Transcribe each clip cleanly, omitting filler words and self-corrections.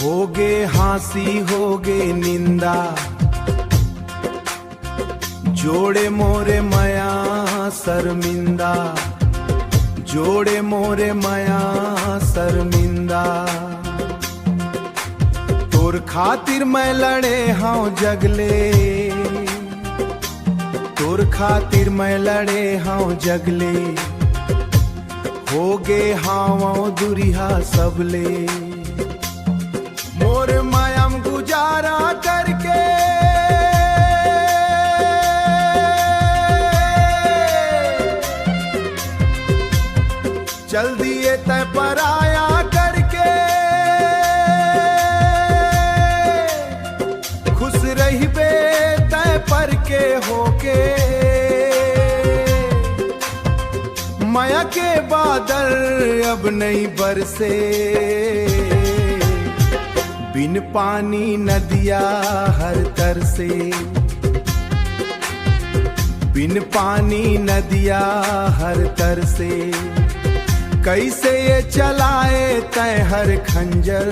होगे हांसी होगे निंदा, जोड़े मोरे मया शर्मिंदा, जोड़े मोरे मया शर्मिंदा। तोर खातिर मैं लड़े हाँ जगले, तोर खातिर मैं लड़े हाँ जगले, होगे हाँ दुरिहा सबले। मोर मायाम गुजारा करके चल दिए तय पराया करके, खुश रही बे तय पर के होके। माया के बादल अब नहीं बरसे, बिन पानी नदिया हर तरसे, बिन पानी नदिया हर तरसे। कैसे ये चलाए तय हर खंजर,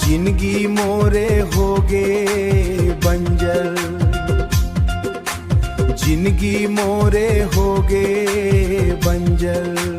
जिंदगी मोरे होगे बंजर, जिंदगी मोरे होगे बंजर।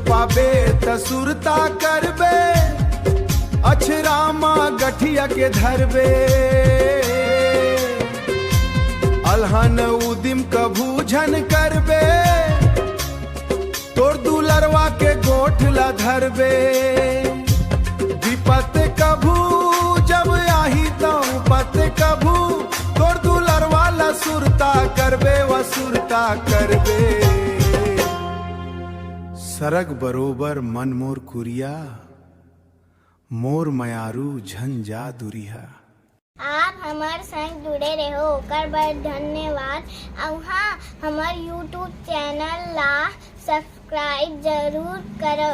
पाबे तसुरता करबे, अछरामा गठिया के धरबे। अलहन उदिम कभूझन करबे, तोर दुलरवा के गोठला धरबे। विपत कभू जब आही तो पत कभू, तोर दुलरवा ला सुरता करबे व सुरता करबे। सरग बरोबर मन मोर कुरिया, मोर मयारू झंझा दुरिया। आप हमार संग जुड़े रहो ओकर बर धन्यवाद। और हाँ, हमार YouTube चैनल ला सब्सक्राइब जरूर करो।